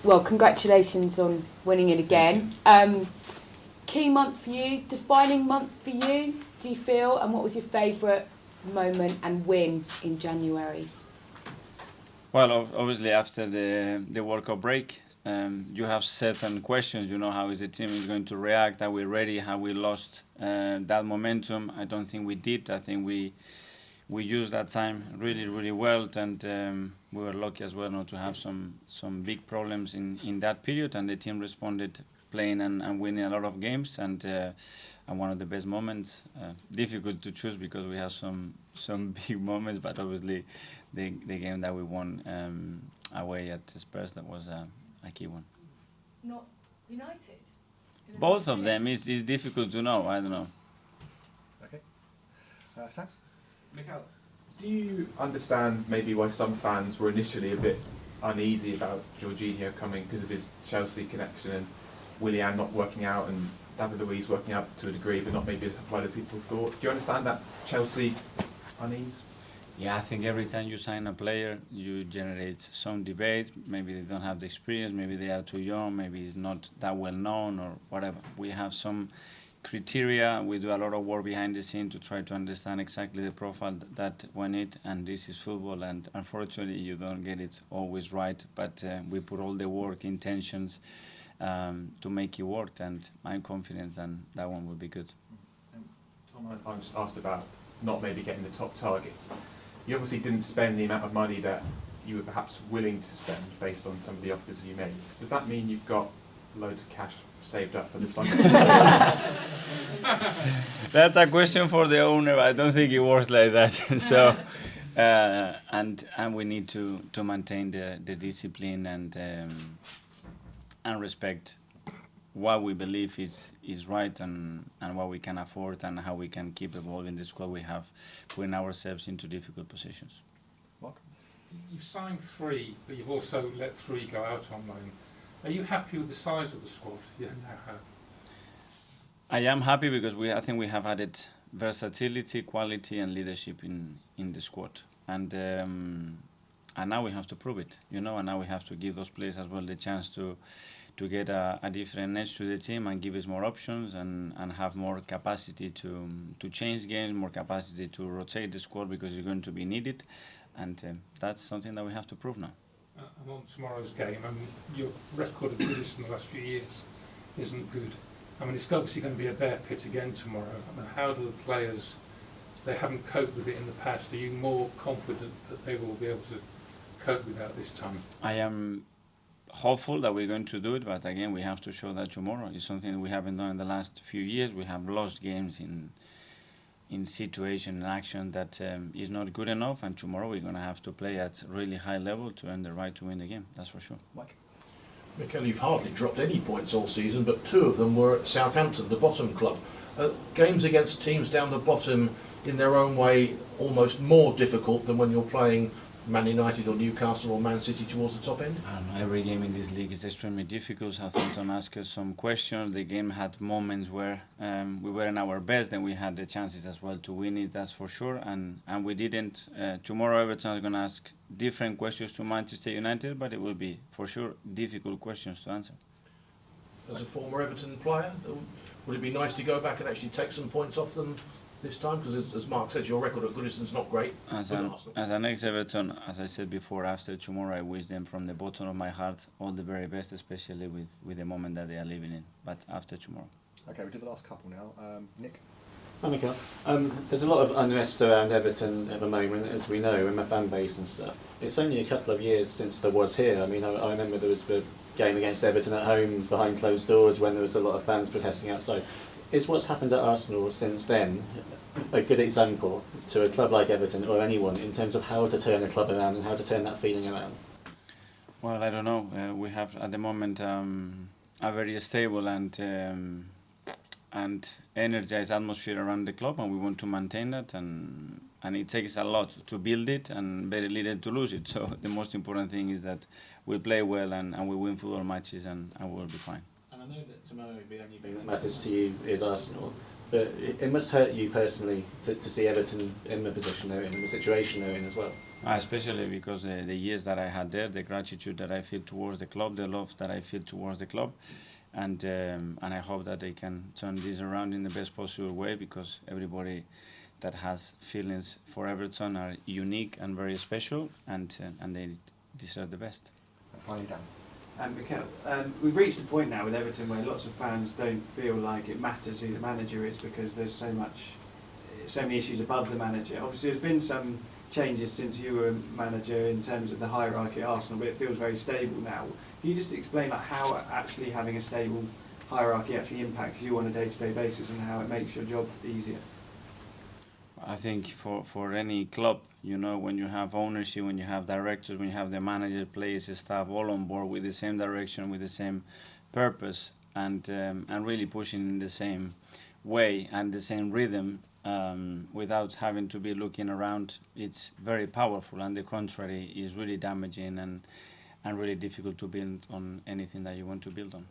Well, congratulations on winning it again. Key month for you, defining month for you, do you feel? And what was your favourite moment and win in January? Well, obviously after the World Cup break, you have certain questions. You know, how is the team is going to react? Are we ready? Have we lost that momentum? I don't think we did. I think we used that time really well, and we were lucky as well not to have some big problems in that period, and the team responded playing and winning a lot of games, and one of the best moments, difficult to choose because we have some big moments, but obviously the game that we won away at Spurs, that was a key one. Not United? Both of them is difficult to know. I don't know. Okay. Sam? Mikel, do you understand maybe why some fans were initially a bit uneasy about Jorginho coming because of his Chelsea connection and Willian not working out and David Luiz working out to a degree, but not maybe as well as people thought? Do you understand that Chelsea unease? Yeah, I think every time you sign a player, you generate some debate. Maybe they don't have the experience, maybe they are too young, maybe he's not that well known or whatever. We have some criteria. We do a lot of work behind the scene to try to understand exactly the profile that we need, and this is football, and unfortunately you don't get it always right, but we put all the work, intentions to make it work, and I'm confident and that one will be good. Tom, I just asked about not maybe getting the top targets. You obviously didn't spend the amount of money that you were perhaps willing to spend based on some of the offers you made. Does that mean you've got loads of cash saved up for the summer? That's a question for the owner. I don't think it works like that. So, and we need to maintain the discipline and respect what we believe is right and what we can afford and how we can keep evolving the squad we have, putting ourselves into difficult positions. Mark? You've signed 3, but you've also let 3 go out on loan. Are you happy with the size of the squad you now have? I am happy because I think we have added versatility, quality, and leadership in the squad, and now we have to prove it, you know. And now we have to give those players as well the chance to get a different edge to the team and give us more options and have more capacity to change games, more capacity to rotate the squad because it's going to be needed, and that's something that we have to prove now. And on tomorrow's game, I mean, your record of Goodison in the last few years isn't good. I mean, it's obviously going to be a bear pit again tomorrow. I mean, how do the players, they haven't coped with it in the past, are you more confident that they will be able to cope with that this time? I am hopeful that we're going to do it, but again, we have to show that tomorrow. It's something we haven't done in the last few years. We have lost games in situation and action that is not good enough, and tomorrow we're going to have to play at really high level to earn the right to win the game, that's for sure. Mike? Mikel, you've hardly dropped any points all season, but 2 of them were at Southampton, the bottom club. Games against teams down the bottom, in their own way, almost more difficult than when you're playing Man United or Newcastle or Man City towards the top end? I don't know, every game in this league is extremely difficult. Southampton asked us some questions. The game had moments where we were in our best, and we had the chances as well to win it, that's for sure, and we didn't. Tomorrow Everton is going to ask different questions to Manchester United, but it will be for sure difficult questions to answer. As a former Everton player, would it be nice to go back and actually take some points off them this time? Because as Mark says, your record at Goodison's not great. As an ex-Everton, as I said before, after tomorrow I wish them from the bottom of my heart all the very best, especially with the moment that they are living in, but after tomorrow. Okay, we do the last couple now. Nick? Hi Mikel. There's a lot of unrest around Everton at the moment, as we know, in the fan base and stuff. It's only a couple of years since there was here. I mean, I remember there was the game against Everton at home behind closed doors when there was a lot of fans protesting outside. Is what's happened at Arsenal since then a good example to a club like Everton or anyone in terms of how to turn a club around and how to turn that feeling around? Well, I don't know. We have at the moment a very stable and energized atmosphere around the club, and we want to maintain that, and it takes a lot to build it and very little to lose it. So the most important thing is that we play well and we win football matches, and we'll be fine. And I know that tomorrow the only thing that matters to you is Arsenal, but it must hurt you personally to see Everton in the position they're in, the situation they're in as well. Especially because the years that I had there, the gratitude that I feel towards the club, the love that I feel towards the club, and I hope that they can turn this around in the best possible way, because everybody that has feelings for Everton are unique and very special, and they deserve the best. And finally, Dan. And Mikel, we've reached a point now with Everton where lots of fans don't feel like it matters who the manager is, because there's so many issues above the manager. Obviously, there's been some changes since you were manager in terms of the hierarchy at Arsenal, but it feels very stable now. Can you just explain how actually having a stable hierarchy actually impacts you on a day-to-day basis and how it makes your job easier? I think for any club, when you have ownership, when you have directors, when you have the manager, players, staff all on board with the same direction, with the same purpose, and really pushing in the same way and the same rhythm, without having to be looking around, it's very powerful. And the contrary is really damaging and really difficult to build on anything that you want to build on.